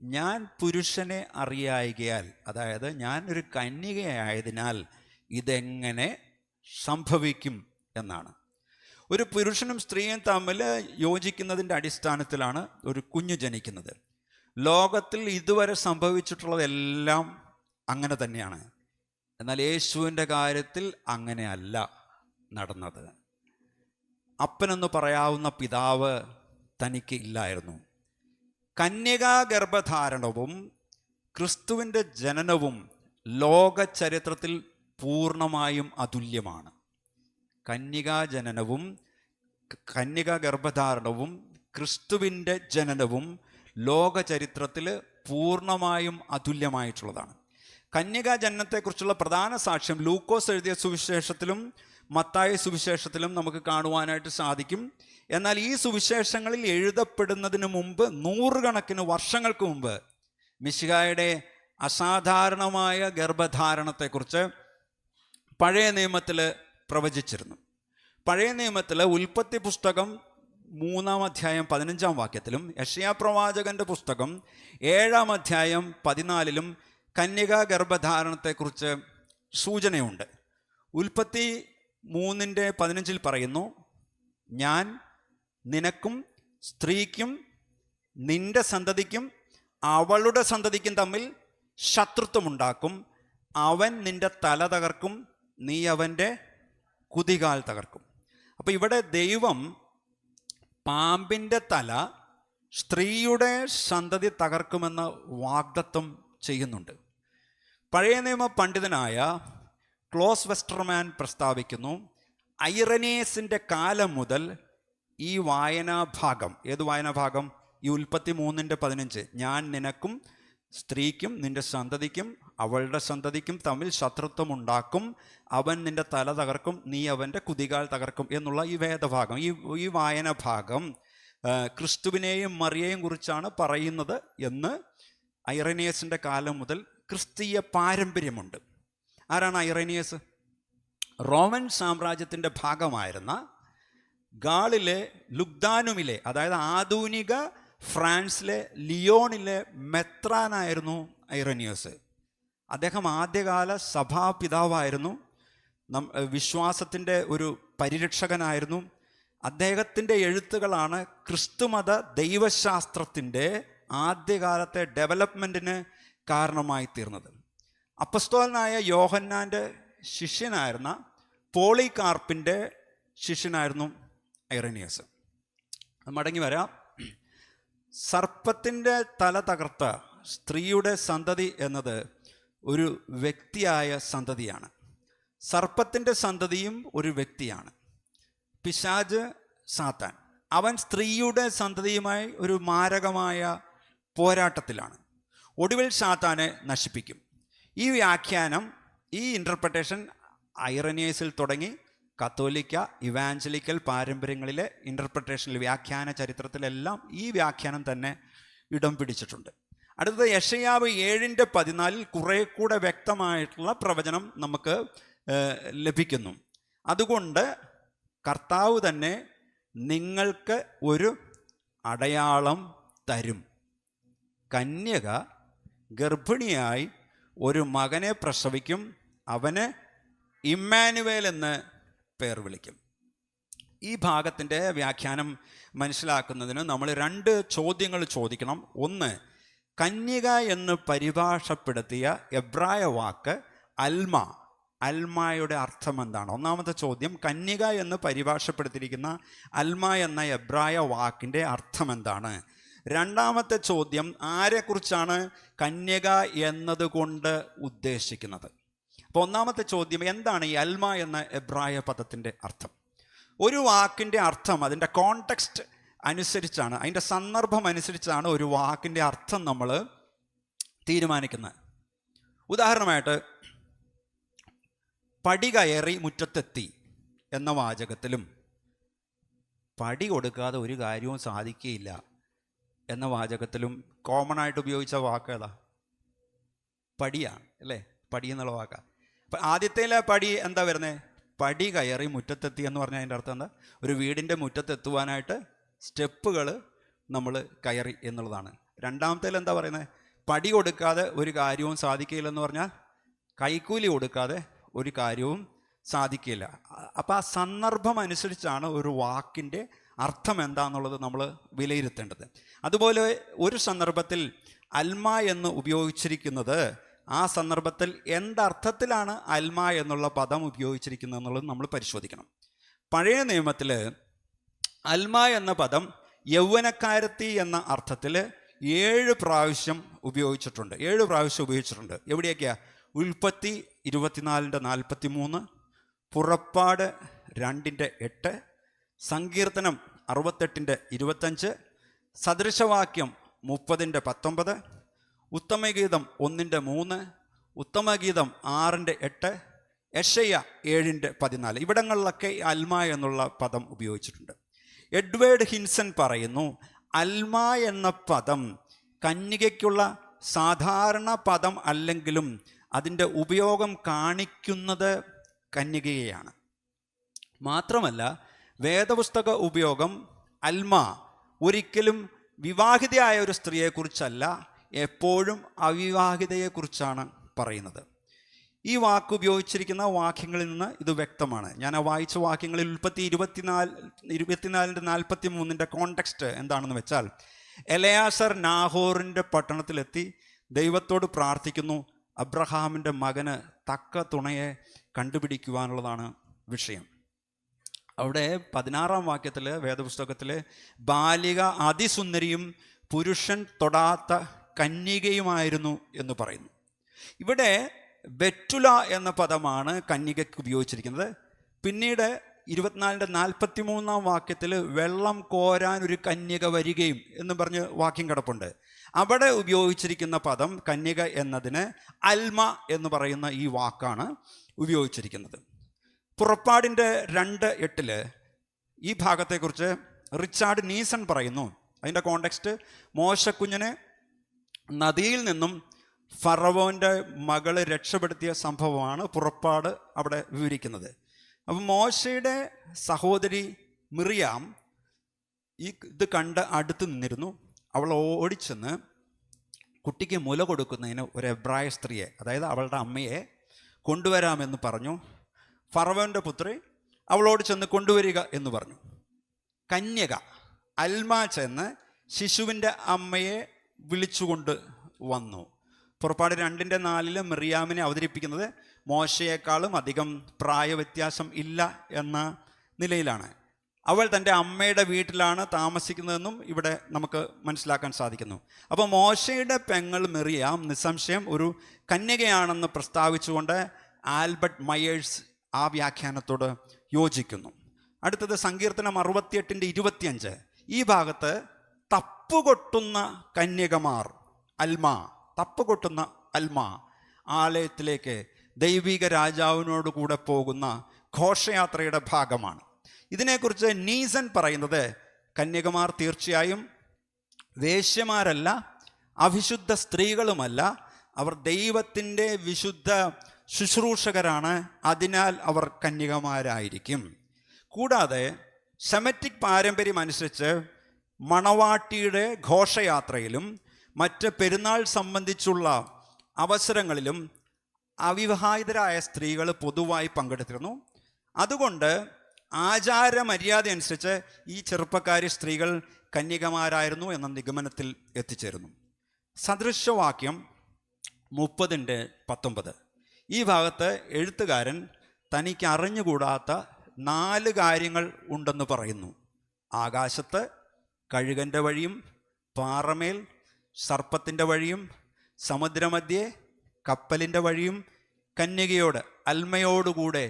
ഞാൻ പുരുഷനെ അറിയായികയാൽ, അതായത് ഞാൻ ഒരു കന്യകയായതിനാൽ ഇതെങ്ങനെ സംഭവിക്കും എന്നാണ്. ഒരു പുരുഷനും സ്ത്രീയും തമ്മിൽ യോജിക്കുന്നതിൻ്റെ അടിസ്ഥാനത്തിലാണ് ഒരു കുഞ്ഞ് ജനിക്കുന്നത്. ലോകത്തിൽ ഇതുവരെ സംഭവിച്ചിട്ടുള്ളതെല്ലാം അങ്ങനെ തന്നെയാണ്. എന്നാൽ യേശുവിൻ്റെ കാര്യത്തിൽ അങ്ങനെയല്ല നടന്നത്. അപ്പനെന്ന് പറയാവുന്ന പിതാവ് തനിക്ക് ഇല്ലായിരുന്നു. കന്യകാ ഗർഭധാരണവും ക്രിസ്തുവിൻ്റെ ജനനവും ലോക ചരിത്രത്തിൽ പൂർണ്ണമായും അതുല്യമാണ്. കന്യകാ ഗർഭധാരണവും ക്രിസ്തുവിൻ്റെ ജനനവും ലോക ചരിത്രത്തിൽ പൂർണ്ണമായും അതുല്യമായിട്ടുള്ളതാണ്. കന്യകാ ജനനത്തെക്കുറിച്ചുള്ള പ്രധാന സാക്ഷ്യം ലൂക്കോസ് എഴുതിയ സുവിശേഷത്തിലും മത്തായി സുവിശേഷത്തിലും നമുക്ക് കാണുവാനായിട്ട് സാധിക്കും. എന്നാൽ ഈ സുവിശേഷങ്ങളിൽ എഴുതപ്പെടുന്നതിന് മുമ്പ്, 100 കണക്കിന് വർഷങ്ങൾക്ക് മുമ്പ്, മിശിഹായുടെ അസാധാരണമായ ഗർഭധാരണത്തെക്കുറിച്ച് പഴയ നിയമത്തിൽ പ്രവചിച്ചിരുന്നു. പഴയ നിയമത്തിൽ ഉൽപ്പത്തി പുസ്തകം 3-ാം അധ്യായം 15-ാം വാക്യത്തിലും യെശയ്യാ പ്രവാചകന്റെ പുസ്തകം 7-ാം അധ്യായം 14-ലും കന്യകാ ഗർഭധാരണത്തെക്കുറിച്ച് സൂചനയുണ്ട്. ഉൽപ്പത്തി 3:15 പറയുന്നു, ഞാൻ നിനക്കും സ്ത്രീക്കും നിന്റെ സന്തതിക്കും അവളുടെ സന്തതിക്കും തമ്മിൽ ശത്രുത്വമുണ്ടാക്കും, അവൻ നിന്റെ തല തകർക്കും, നീ അവൻ്റെ കുതികാൽ തകർക്കും. അപ്പോൾ ഇവിടെ ദൈവം പാമ്പിൻ്റെ തല സ്ത്രീയുടെ സന്തതി തകർക്കുമെന്ന് വാഗ്ദത്തം ചെയ്യുന്നുണ്ട്. പഴയ നിയമ പണ്ഡിതനായ ക്ലോസ് വെസ്റ്റർമാൻ പ്രസ്താവിക്കുന്നു, ഐറനേസിൻ്റെ കാലം മുതൽ ഈ വായനാഭാഗം, ഏത് വായനാഭാഗം? ഈ ഉൽപ്പത്തി 3:15, ഞാൻ നിനക്കും സ്ത്രീക്കും നിന്റെ സന്തതിക്കും അവളുടെ സന്തതിക്കും തമ്മിൽ ശത്രുത്വമുണ്ടാക്കും, അവൻ നിന്റെ തല തകർക്കും, നീ അവൻ്റെ കുതികാൽ തകർക്കും എന്നുള്ള ഈ വേദഭാഗം, ഈ വായനാഭാഗം ക്രിസ്തുവിനെയും മറിയയും കുറിച്ചാണ് പറയുന്നത് എന്ന് ഐറേനിയസിൻ്റെ കാലം മുതൽ ക്രിസ്തീയ പാരമ്പര്യമുണ്ട്. ആരാണ് ഐറേനിയസ്? റോമൻ സാമ്രാജ്യത്തിൻ്റെ ഭാഗമായിരുന്ന ഗാളിലെ ലുഗ്ദാനുമിലെ, അതായത് ആധുനിക ഫ്രാൻസിലെ ലിയോണിലെ മെത്രാനായിരുന്നു ഐറേനിയസ്. അദ്ദേഹം ആദ്യകാല സഭാപിതാവായിരുന്നു, വിശ്വാസത്തിൻ്റെ ഒരു പരിരക്ഷകനായിരുന്നു. അദ്ദേഹത്തിൻ്റെ എഴുത്തുകളാണ് ക്രിസ്തുമത ദൈവശാസ്ത്രത്തിൻ്റെ ആദ്യകാലത്തെ ഡെവലപ്മെൻറ്റിന് കാരണമായി തീർന്നത്. അപ്പസ്തോലനായ യോഹന്നാൻ്റെ ശിഷ്യനായിരുന്ന പോളികാർപ്പിൻ്റെ ശിഷ്യനായിരുന്നു ഐറേനിയസ്. മടങ്ങി വരാം. സർപ്പത്തിൻ്റെ തല തകർത്ത സ്ത്രീയുടെ സന്തതി എന്നത് ഒരു വ്യക്തിയായ സന്തതിയാണ്. സർപ്പത്തിൻ്റെ സന്തതിയും ഒരു വ്യക്തിയാണ്. പിശാച് സാത്താൻ, അവൻ സ്ത്രീയുടെ സന്തതിയുമായി ഒരു മാരകമായ പോരാട്ടത്തിലാണ്. ഒടുവിൽ സാത്താനെ നശിപ്പിക്കും. ഈ വ്യാഖ്യാനം, ഈ ഇൻ്റർപ്രട്ടേഷൻ ഐറനിയസിൽ തുടങ്ങി കത്തോലിക്ക ഇവാഞ്ചലിക്കൽ പാരമ്പര്യങ്ങളിലെ ഇൻ്റർപ്രട്ടേഷനിൽ, വ്യാഖ്യാന ചരിത്രത്തിലെല്ലാം ഈ വ്യാഖ്യാനം തന്നെ ഇടം പിടിച്ചിട്ടുണ്ട്. അടുത്തത് യെശയ്യാവ് 7:14 കുറെ കൂടെ വ്യക്തമായിട്ടുള്ള പ്രവചനം നമുക്ക് ലഭിക്കുന്നു. അതുകൊണ്ട് കർത്താവ് തന്നെ നിങ്ങൾക്ക് ഒരു അടയാളം തരും. കന്യക ഗർഭിണിയായി ഒരു മകനെ പ്രസവിക്കും, അവന് ഇമ്മാനുവേൽ എന്ന് പേർ വിളിക്കും. ഈ ഭാഗത്തിൻ്റെ വ്യാഖ്യാനം മനസ്സിലാക്കുന്നതിന് നമ്മൾ 2 ചോദ്യങ്ങൾ ചോദിക്കണം. ഒന്ന്, കന്യക എന്ന് പരിഭാഷപ്പെടുത്തിയ എബ്രായ വാക്ക് അൽമ, അൽമായുടെ അർത്ഥം എന്താണ്? ഒന്നാമത്തെ ചോദ്യം, കന്യക എന്ന് പരിഭാഷപ്പെടുത്തിയിരിക്കുന്ന അൽമ എന്ന എബ്രായ വാക്കിൻ്റെ അർത്ഥം എന്താണ്? രണ്ടാമത്തെ ചോദ്യം, ആരെക്കുറിച്ചാണ് കന്യക എന്നതുകൊണ്ട് ഉദ്ദേശിക്കുന്നത്? അപ്പോൾ ഒന്നാമത്തെ ചോദ്യം, എന്താണ് ഈ അൽമ എന്ന എബ്രായ പദത്തിൻ്റെ അർത്ഥം? ഒരു വാക്കിൻ്റെ അർത്ഥം അതിൻ്റെ കോണ്ടെക്സ്റ്റ് അനുസരിച്ചാണ്, അതിൻ്റെ സന്ദർഭം അനുസരിച്ചാണ് ഒരു വാക്കിൻ്റെ അർത്ഥം നമ്മൾ തീരുമാനിക്കുന്നത്. ഉദാഹരണമായിട്ട്, പടി കയറി മുറ്റത്തെത്തി എന്ന വാചകത്തിലും പടി കൊടുക്കാതെ ഒരു കാര്യവും സാധിക്കുകയില്ല എന്ന വാചകത്തിലും കോമൺ ആയിട്ട് ഉപയോഗിച്ച വാക്ക് ഏതാ? പടിയാണ്, അല്ലേ? പടി എന്നുള്ള വാക്കാണ്. അപ്പം ആദ്യത്തേലെ പടി എന്താ വരുന്നത്? പടി കയറി മുറ്റത്തെത്തി എന്ന് പറഞ്ഞാൽ അതിൻ്റെ അർത്ഥം എന്താ? ഒരു വീടിൻ്റെ മുറ്റത്തെത്തുവാനായിട്ട് സ്റ്റെപ്പുകൾ നമ്മൾ കയറി എന്നുള്ളതാണ്. രണ്ടാമത്തേൽ എന്താ പറയുന്നത്? പടി കൊടുക്കാതെ ഒരു കാര്യവും സാധിക്കില്ലെന്ന് പറഞ്ഞാൽ കൈക്കൂലി കൊടുക്കാതെ ഒരു കാര്യവും സാധിക്കില്ല. അപ്പോൾ ആ സന്ദർഭം അനുസരിച്ചാണ് ഒരു വാക്കിൻ്റെ അർത്ഥം എന്താണെന്നുള്ളത് നമ്മൾ വിലയിരുത്തേണ്ടത്. അതുപോലെ ഒരു സന്ദർഭത്തിൽ അൽമ എന്ന് ഉപയോഗിച്ചിരിക്കുന്നത് ആ സന്ദർഭത്തിൽ എന്തർത്ഥത്തിലാണ് അൽമ എന്നുള്ള പദം ഉപയോഗിച്ചിരിക്കുന്നത് എന്നുള്ളത് നമ്മൾ പരിശോധിക്കണം. പഴയ നിയമത്തിൽ അൽമ എന്ന പദം യൗവനക്കാരത്തി എന്ന അർത്ഥത്തിൽ 7 പ്രാവശ്യം ഉപയോഗിച്ചിട്ടുണ്ട്. 7 പ്രാവശ്യം ഉപയോഗിച്ചിട്ടുണ്ട്. എവിടെയൊക്കെയാ? ഉൽപ്പത്തി 24:43, പുറപ്പാട് 2:8, സങ്കീർത്തനം 68:25, സദൃശവാക്യം 30:19, ഉത്തമഗീതം 1:3, ഉത്തമഗീതം 6:8, യെശയ്യാ 7:14. ഇവിടങ്ങളിലൊക്കെ അൽമ എന്നുള്ള പദം ഉപയോഗിച്ചിട്ടുണ്ട്. എഡ്വേർഡ് ഹിൻസൺ പറയുന്നു, അൽമ എന്ന പദം കന്യകയ്ക്കുള്ള സാധാരണ പദം അല്ലെങ്കിലും അതിൻ്റെ ഉപയോഗം കാണിക്കുന്നത് കന്യകയെയാണ്. മാത്രമല്ല, വേദപുസ്തക ഉപയോഗം അൽമ ഒരിക്കലും വിവാഹിതയായ ഒരു സ്ത്രീയെക്കുറിച്ചല്ല, എപ്പോഴും അവിവാഹിതയെക്കുറിച്ചാണ് പറയുന്നത്. ഈ വാക്ക് ഉപയോഗിച്ചിരിക്കുന്ന വാക്യങ്ങളിൽ നിന്ന് ഇത് വ്യക്തമാണ്. ഞാൻ ആ വായിച്ച വാക്യങ്ങളിൽ ഉൽപ്പത്തി 24:43 കോണ്ടെക്സ്റ്റ് എന്താണെന്ന് വെച്ചാൽ, എലയാസർ നാഹോറിൻ്റെ പട്ടണത്തിലെത്തി ദൈവത്തോട് പ്രാർത്ഥിക്കുന്നു. അബ്രഹാമിൻ്റെ മകന് തക്ക തുണയെ കണ്ടുപിടിക്കുവാനുള്ളതാണ് വിഷയം. അവിടെ 16-ാം വാക്യത്തിൽ വേദപുസ്തകത്തിൽ ബാലിക അതിസുന്ദരിയും പുരുഷൻ തൊടാത്ത കന്യകയുമായിരുന്നു എന്ന് പറയുന്നു. ഇവിടെ ബെറ്റുല എന്ന പദമാണ് കന്യകയ്ക്ക് ഉപയോഗിച്ചിരിക്കുന്നത്. പിന്നീട് 24:43 വാക്യത്തിൽ വെള്ളം കോരാൻ ഒരു കന്യക വരികയും എന്ന് പറഞ്ഞ് വാക്യം കിടപ്പുണ്ട്. അവിടെ ഉപയോഗിച്ചിരിക്കുന്ന പദം കന്യക എന്നതിന് അൽമ എന്ന് പറയുന്ന ഈ വാക്കാണ് ഉപയോഗിച്ചിരിക്കുന്നത്. പുറപ്പാടിൻ്റെ 2:8 ഈ ഭാഗത്തെക്കുറിച്ച് റിച്ചാർഡ് നീസൺ പറയുന്നു. അതിൻ്റെ കോണ്ടെക്സ്റ്റ്, മോശക്കുഞ്ഞിനെ നദിയിൽ നിന്നും ഫറവോൻ്റെ മകള് രക്ഷപ്പെടുത്തിയ സംഭവമാണ് പുറപ്പാട് അവിടെ വിവരിക്കുന്നത്. അപ്പം മോശയുടെ സഹോദരി മിറിയാം ഇത് കണ്ട് അടുത്ത് നിന്നിരുന്നു. അവൾ ഓടിച്ചെന്ന് കുട്ടിക്ക് മുല കൊടുക്കുന്നതിന് ഒരു എബ്രായ സ്ത്രീയെ, അതായത് അവളുടെ അമ്മയെ കൊണ്ടുവരാമെന്ന് പറഞ്ഞു. ഫറവോൻ്റെ പുത്രി അവളോട് ചെന്ന് കൊണ്ടുവരിക എന്ന് പറഞ്ഞു. കന്യക അൽമ ചെന്ന് ശിശുവിൻ്റെ അമ്മയെ വിളിച്ചുകൊണ്ട് വന്നു. പുറപ്പാട് 2:4 മിറിയാമിനെ അവതരിപ്പിക്കുന്നത് മോശയെക്കാളും അധികം പ്രായവ്യത്യാസം ഇല്ല എന്ന നിലയിലാണ്. അവൾ തൻ്റെ അമ്മയുടെ വീട്ടിലാണ് താമസിക്കുന്നതെന്നും ഇവിടെ നമുക്ക് മനസ്സിലാക്കാൻ സാധിക്കുന്നു. അപ്പോൾ മോശയുടെ പെങ്ങൾ മിറിയാം നിസ്സംശയം ഒരു കന്യകയാണെന്ന് പ്രസ്താവിച്ചുകൊണ്ട് ആൽബർട്ട് മയേഴ്സ് ആ വ്യാഖ്യാനത്തോട് യോജിക്കുന്നു. അടുത്തത് സങ്കീർത്തനം 68:25. ഈ ഭാഗത്ത് തപ്പുകൊട്ടുന്ന കന്യകമാർ, തപ്പുകൊട്ടുന്ന അൽമ ആലയത്തിലേക്ക് ദൈവിക രാജാവിനോട് കൂടെ പോകുന്ന ഘോഷയാത്രയുടെ ഭാഗമാണ്. ഇതിനെക്കുറിച്ച് നീസൻ പറയുന്നത് കന്യകമാർ തീർച്ചയായും വേശ്യമാരല്ല, അവിശുദ്ധ സ്ത്രീകളുമല്ല, അവർ ദൈവത്തിൻ്റെ വിശുദ്ധ ശുശ്രൂഷകരാണ്, അതിനാൽ അവർ കന്യകമാരായിരിക്കും. കൂടാതെ സെമറ്റിക് പാരമ്പര്യം അനുസരിച്ച് മണവാട്ടിയുടെ ഘോഷയാത്രയിലും മറ്റ് പെരുന്നാൾ സംബന്ധിച്ചുള്ള അവസരങ്ങളിലും അവിവാഹിതരായ സ്ത്രീകൾ പൊതുവായി പങ്കെടുത്തിരുന്നു. അതുകൊണ്ട് ആചാരമര്യാദ അനുസരിച്ച് ഈ ചെറുപ്പക്കാരി സ്ത്രീകൾ കന്യകമാരായിരുന്നു എന്ന നിഗമനത്തിൽ എത്തിച്ചേരുന്നു. സദൃശവാക്യം 30:19. ഈ ഭാഗത്ത് എഴുത്തുകാരൻ തനിക്ക് അറിഞ്ഞുകൂടാത്ത 4 കാര്യങ്ങൾ ഉണ്ടെന്ന് പറയുന്നു. ആകാശത്ത് കഴുകൻ്റെ വഴിയും, പാറമേൽ സർപ്പത്തിൻ്റെ വഴിയും, സമുദ്രമധ്യേ കപ്പലിൻ്റെ വഴിയും, കന്യകയോട് അൽമയോടുകൂടെ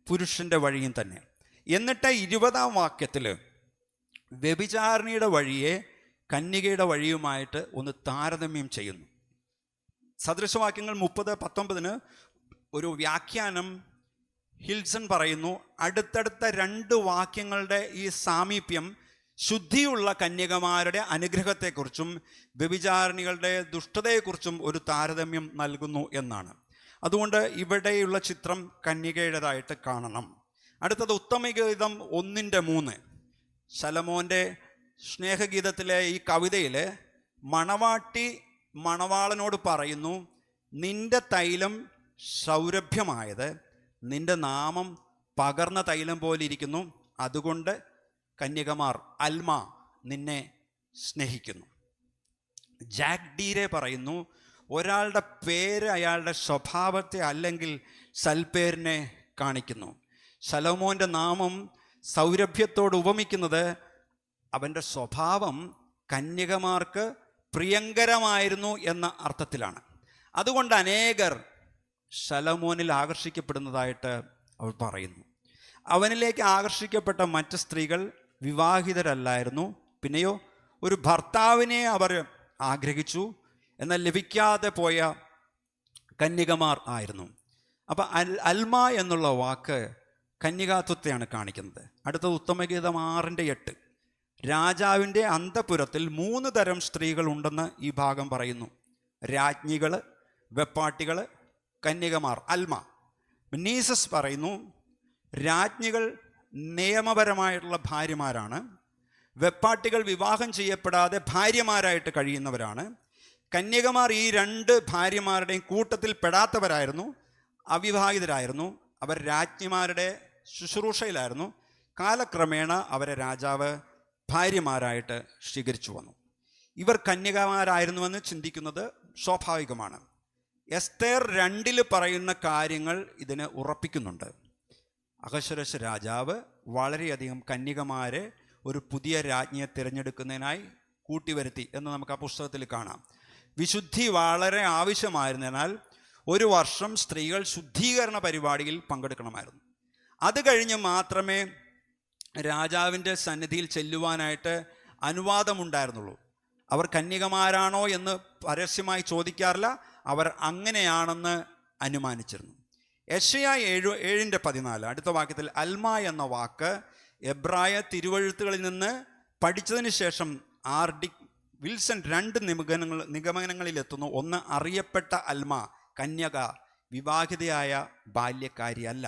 പുരുഷൻ്റെ വഴിയും തന്നെ. എന്നിട്ട് 20-ാം വാക്യത്തിൽ വ്യഭിചാരിണിയുടെ വഴിയെ കന്യകയുടെ വഴിയുമായിട്ട് ഒന്ന് താരതമ്യം ചെയ്യുന്നു. സദൃശവാക്യങ്ങൾ 30:19 ഒരു വ്യാഖ്യാനം ഹിൽസൺ പറയുന്നു, അടുത്തടുത്ത 2 വാക്യങ്ങളുടെ ഈ സാമീപ്യം ശുദ്ധിയുള്ള കന്യകമാരുടെ അനുഗ്രഹത്തെക്കുറിച്ചും വ്യഭിചാരിണികളുടെ ദുഷ്ടതയെക്കുറിച്ചും ഒരു താരതമ്യം നൽകുന്നു എന്നാണ്. അതുകൊണ്ട് ഇവിടെയുള്ള ചിത്രം കന്യകയുടേതായിട്ട് കാണണം. അടുത്തത് ഉത്തമഗീതം 1:3. ശലോമോൻ്റെ സ്നേഹഗീതത്തിലെ ഈ കവിതയിൽ മണവാട്ടി മണവാളനോട് പറയുന്നു, നിന്റെ തൈലം സൗരഭ്യമായത്, നിന്റെ നാമം പകർന്ന തൈലം പോലെ ഇരിക്കുന്നു, അതുകൊണ്ട് കന്യകമാർ അൽമ നിന്നെ സ്നേഹിക്കുന്നു. ജാക്ക് ഡീരെ പറയുന്നു, ഒരാളുടെ പേര് അയാളുടെ സ്വഭാവത്തെ അല്ലെങ്കിൽ സൽപ്പേരിനെ കാണിക്കുന്നു. ശലോമോൻ്റെ നാമം സൗരഭ്യത്തോട് ഉപമിക്കുന്നത് അവൻ്റെ സ്വഭാവം കന്യകമാർക്ക് പ്രിയങ്കരമായിരുന്നു എന്ന അർത്ഥത്തിലാണ്. അതുകൊണ്ട് അനേകർ ശലോമോനിൽ ആകർഷിക്കപ്പെടുന്നതായിട്ട് അവൾ പറയുന്നു. അവനിലേക്ക് ആകർഷിക്കപ്പെട്ട മറ്റ് സ്ത്രീകൾ വിവാഹിതരല്ലായിരുന്നു. പിന്നെയോ ഒരു ഭർത്താവിനെ അവർ ആഗ്രഹിച്ചു, എന്നാൽ ലഭിക്കാതെ പോയ കന്യകമാർ ആയിരുന്നു. അപ്പം അൽമ എന്നുള്ള വാക്ക് കന്യകാത്വത്തെയാണ് കാണിക്കുന്നത്. അടുത്തത് ഉത്തമഗീതം 6:8. രാജാവിൻ്റെ അന്തഃപുരത്തിൽ 3 തരം സ്ത്രീകൾ ഉണ്ടെന്ന് ഈ ഭാഗം പറയുന്നു. രാജ്ഞികൾ, വെപ്പാട്ടികൾ, കന്യകമാർ, അൽമ. നീസസ് പറയുന്നു, രാജ്ഞികൾ നിയമപരമായിട്ടുള്ള ഭാര്യമാരാണ്, വെപ്പാട്ടികൾ വിവാഹം ചെയ്യപ്പെടാതെ ഭാര്യമാരായിട്ട് കഴിയുന്നവരാണ്, കന്യകമാർ ഈ 2 ഭാര്യമാരുടെയും കൂട്ടത്തിൽ പെടാത്തവരായിരുന്നു, അവിവാഹിതരായിരുന്നു, അവർ രാജ്ഞിമാരുടെ ശുശ്രൂഷയിലായിരുന്നു. കാലക്രമേണ അവരെ രാജാവ് ഭാര്യമാരായിട്ട് സ്വീകരിച്ചു വന്നു. ഇവർ കന്യകമാരായിരുന്നുവെന്ന് ചിന്തിക്കുന്നത് സ്വാഭാവികമാണ്. എസ്തേർ 2 പറയുന്ന കാര്യങ്ങൾ ഇതിനെ ഉറപ്പിക്കുന്നുണ്ട്. അഹശ്വേരോശ് രാജാവ് വളരെയധികം കന്യകമാരെ ഒരു പുതിയ രാജ്ഞിയെ തിരഞ്ഞെടുക്കുന്നതിനായി കൂട്ടിവരുത്തി എന്ന് നമുക്ക് ആ പുസ്തകത്തിൽ കാണാം. വിശുദ്ധി വളരെ ആവശ്യമായിരുന്നതിനാൽ 1 വർഷം സ്ത്രീകൾ ശുദ്ധീകരണ പരിപാടിയിൽ പങ്കെടുക്കണമായിരുന്നു. അത് കഴിഞ്ഞ് മാത്രമേ രാജാവിൻ്റെ സന്നിധിയിൽ ചെല്ലുവാനായിട്ട് അനുവാദമുണ്ടായിരുന്നുള്ളൂ. അവർ കന്യകമാരാണോ എന്ന് പരസ്യമായി ചോദിക്കാറില്ല, അവർ അങ്ങനെയാണെന്ന് അനുമാനിച്ചിരുന്നു. യെശയ്യാ 7:14 അടുത്ത വാക്യത്തിൽ അൽമ എന്ന വാക്ക് എബ്രായ തിരുവെഴുത്തുകളിൽ നിന്ന് പഠിച്ചതിന് ശേഷം R.D. വിൽസൺ 2 നിഗമനങ്ങളിലെത്തുന്നു. ഒന്ന്, അറിയപ്പെട്ട അൽമ കന്യക വിവാഹിതയായ ബാല്യക്കാരിയല്ല.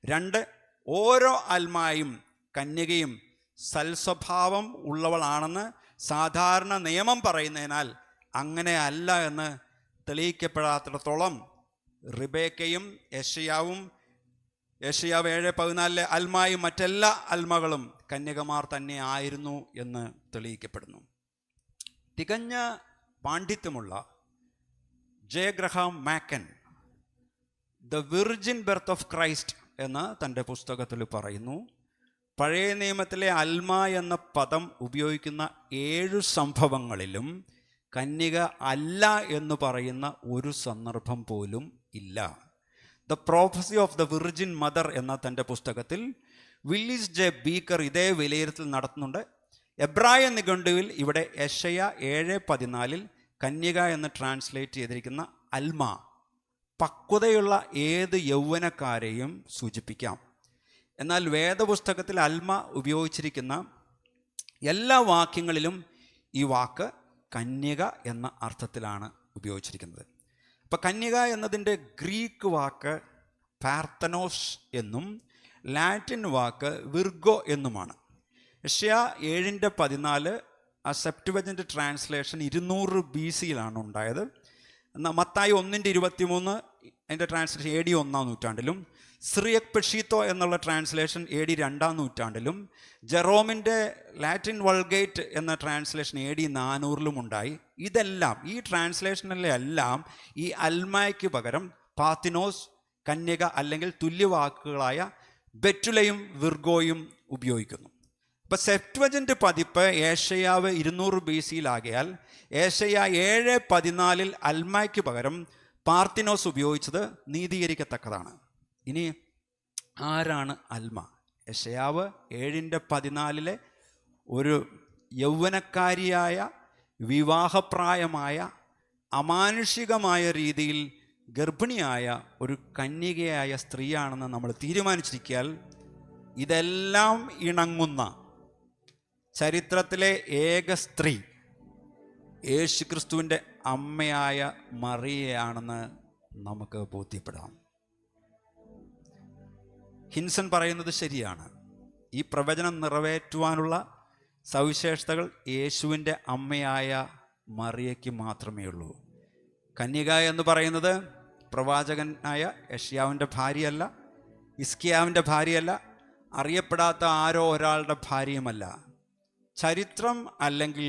2, ഓരോ അൽമായും കന്യകയും സൽസ്വഭാവം ഉള്ളവളാണെന്ന് സാധാരണ നിയമം പറയുന്നതിനാൽ അങ്ങനെ അല്ല എന്ന് തെളിയിക്കപ്പെടാത്തിടത്തോളം റിബേക്കയും യെശയ്യാവ് 7:14 അൽമായും മറ്റെല്ലാ അൽമകളും കന്യകമാർ തന്നെ ആയിരുന്നു എന്ന് തെളിയിക്കപ്പെടുന്നു. തികഞ്ഞ പാണ്ഡിത്യമുള്ള J Graham Machen the virgin birth of Christ എന്ന തൻ്റെ പുസ്തകത്തിൽ പറയുന്നു, പഴയ നിയമത്തിലെ അൽമ എന്ന പദം ഉപയോഗിക്കുന്ന 7 സംഭവങ്ങളിലും കന്യക അല്ല എന്ന് പറയുന്ന ഒരു സന്ദർഭം പോലും ഇല്ല. The prophecy of the virgin mother എന്ന തൻ്റെ പുസ്തകത്തിൽ വില്ലിസ് ജെ ബീക്കർ ഇതേ വിലയിരുത്തൽ നടത്തുന്നുണ്ട്. എബ്രായ നിഘണ്ടുവിൽ ഇവിടെ യെശയ്യാ 7:14 കന്യക എന്ന് ട്രാൻസ്ലേറ്റ് ചെയ്തിരിക്കുന്ന അൽമ പക്വതയുള്ള ഏത് യൗവനക്കാരെയും സൂചിപ്പിക്കാം. എന്നാൽ വേദപുസ്തകത്തിൽ അൽമ ഉപയോഗിച്ചിരിക്കുന്ന എല്ലാ വാക്യങ്ങളിലും ഈ വാക്ക് കന്യക എന്ന അർത്ഥത്തിലാണ് ഉപയോഗിച്ചിരിക്കുന്നത്. അപ്പം കന്യക എന്നതിൻ്റെ ഗ്രീക്ക് വാക്ക് പാർത്തനോസ് എന്നും ലാറ്റിൻ വാക്ക് വിർഗോ എന്നുമാണ്. യെശയ്യാ 7:14 ആ സെപ്റ്റുവജൻ്റ് ട്രാൻസ്ലേഷൻ 200 BC ഉണ്ടായത്. എന്നാൽ മത്തായി 1:23 അതിൻ്റെ ട്രാൻസ്ലേഷൻ AD 1-ാം നൂറ്റാണ്ടിലും, സിറിയക് പെഷീത്തോ എന്നുള്ള ട്രാൻസ്ലേഷൻ AD 2-ാം നൂറ്റാണ്ടിലും, ജെറോമിൻ്റെ ലാറ്റിൻ വൾഗേറ്റ് എന്ന ട്രാൻസ്ലേഷൻ AD 400-ലും ഉണ്ടായി. ഇതെല്ലാം, ഈ ട്രാൻസ്ലേഷനിലെല്ലാം ഈ അൽമയ്ക്ക് പകരം പാത്തിനോസ്, കന്യക അല്ലെങ്കിൽ തുല്യവാക്കുകളായ ബെറ്റുലയും വിർഗോയും ഉപയോഗിക്കുന്നു. ഇപ്പം സെപ്റ്റുവജൻ്റ് പതിപ്പ് യെശയ്യാവ് 200 BC-യിലാകയാൽ യെശയ്യാ 7:14 അൽമയ്ക്ക് പകരം പാർത്തിനോസ് ഉപയോഗിച്ചത് നീതീകരിക്കത്തക്കതാണ്. ഇനി ആരാണ് അൽമ? യെശയ്യാവ് 7:14 ഒരു യൗവനക്കാരിയായ വിവാഹപ്രായമായ അമാനുഷികമായ രീതിയിൽ ഗർഭിണിയായ ഒരു കന്യകയായ സ്ത്രീയാണെന്ന് നമ്മൾ തീരുമാനിച്ചിരിക്കാൻ ഇതെല്ലാം ഇണങ്ങുന്ന ചരിത്രത്തിലെ ഏക സ്ത്രീ യേശുക്രിസ്തുവിൻ്റെ അമ്മയായ മറിയയാണെന്ന് നമുക്ക് ബോധ്യപ്പെടാം. ഹിൻസൺ പറയുന്നത് ശരിയാണ്. ഈ പ്രവചനം നിറവേറ്റുവാനുള്ള സവിശേഷതകൾ യേശുവിൻ്റെ അമ്മയായ മറിയയ്ക്ക് മാത്രമേ ഉള്ളൂ. കന്യക എന്ന് പറയുന്നത് പ്രവാചകനായ യെശയ്യാവിൻ്റെ ഭാര്യയല്ല, ഹിസ്കിയാവിൻ്റെ ഭാര്യയല്ല, അറിയപ്പെടാത്ത ആരോ ഒരാളുടെ ഭാര്യയുമല്ല. ചരിത്രം അല്ലെങ്കിൽ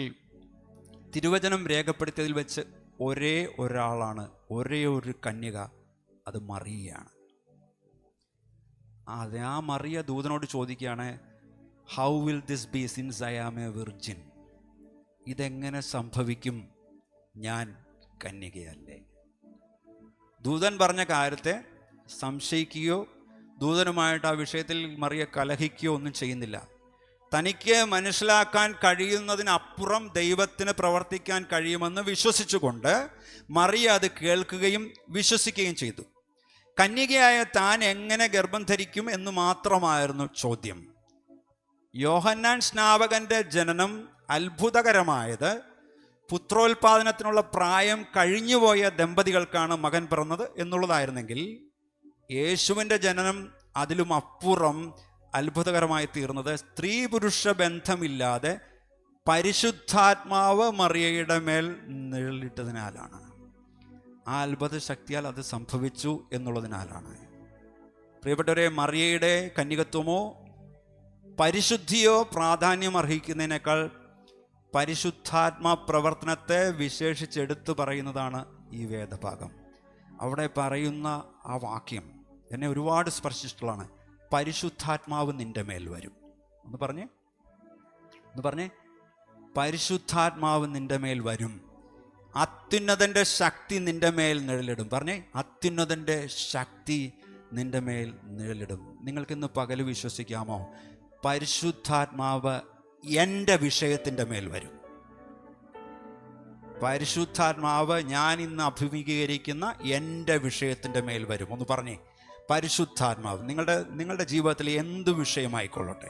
തിരുവചനം രേഖപ്പെടുത്തിയതിൽ വെച്ച് ഒരേ ഒരാളാണ്, ഒരേ ഒരു കന്യക, അത് മറിയയാണ്. ആ മറിയ ദൂതനോട് ചോദിക്കുകയാണ്, how will this be since I am a virgin? ഇതെങ്ങനെ സംഭവിക്കും, ഞാൻ കന്യകയല്ലേ? ദൂതൻ പറഞ്ഞ കാര്യത്തെ സംശയിക്കുകയോ ദൂതനുമായിട്ട് ആ വിഷയത്തിൽ മറിയ കലഹിക്കുകയോ ഒന്നും ചെയ്യുന്നില്ല. തനിക്ക് മനസ്സിലാക്കാൻ കഴിയുന്നതിനപ്പുറം ദൈവത്തിന് പ്രവർത്തിക്കാൻ കഴിയുമെന്ന് വിശ്വസിച്ചുകൊണ്ട് മറിയ അത് കേൾക്കുകയും വിശ്വസിക്കുകയും ചെയ്തു. കന്യകയായ താൻ എങ്ങനെ ഗർഭം ധരിക്കും എന്ന് മാത്രമായിരുന്നു ചോദ്യം. യോഹന്നാൻ സ്നാപകന്റെ ജനനം അത്ഭുതകരമായത് പുത്രോൽപാദനത്തിനുള്ള പ്രായം കഴിഞ്ഞുപോയ ദമ്പതികൾക്കാണ് മകൻ പിറന്നത് എന്നുള്ളതായിരുന്നെങ്കിൽ, യേശുവിൻ്റെ ജനനം അതിലും അപ്പുറം അത്ഭുതകരമായി തീർന്നത് സ്ത്രീ പുരുഷ ബന്ധമില്ലാതെ പരിശുദ്ധാത്മാവ് മറിയയുടെ മേൽ നിഴലിട്ടതിനാലാണ്. ആ അത്ഭുത ശക്തിയാൽ അത് സംഭവിച്ചു എന്നുള്ളതിനാലാണ്. പ്രിയപ്പെട്ടവരെ, മറിയയുടെ കന്യകത്വമോ പരിശുദ്ധിയോ പ്രാധാന്യം അർഹിക്കുന്നതിനേക്കാൾ പരിശുദ്ധാത്മാ പ്രവർത്തനത്തെ വിശേഷിച്ചെടുത്തു പറയുന്നതാണ് ഈ വേദഭാഗം. അവിടെ പറയുന്ന ആ വാക്യം എന്നെ ഒരുപാട് സ്പർശിച്ചിട്ടുള്ളതാണ്. പരിശുദ്ധാത്മാവ് നിന്റെ മേൽ വരും. ഒന്ന് പറഞ്ഞേ, പരിശുദ്ധാത്മാവ് നിന്റെ മേൽ വരും, അത്യുന്നതൻ്റെ ശക്തി നിന്റെ മേൽ നിഴലിടും. പറഞ്ഞേ, അത്യുന്നതൻ്റെ ശക്തി നിന്റെ മേൽ നിഴലിടും. നിങ്ങൾക്കിന്ന് പകൽ വിശ്വസിക്കാമോ? പരിശുദ്ധാത്മാവ് എൻ്റെ വിഷയത്തിൻ്റെ മേൽ വരും. പരിശുദ്ധാത്മാവ് ഞാൻ ഇന്ന് അഭിമുഖീകരിക്കുന്ന എൻ്റെ വിഷയത്തിൻ്റെ മേൽ വരും. ഒന്ന് പറഞ്ഞേ, പരിശുദ്ധാത്മാവ് നിങ്ങളുടെ ജീവിതത്തിൽ എന്ത് വിഷയമായിക്കൊള്ളട്ടെ,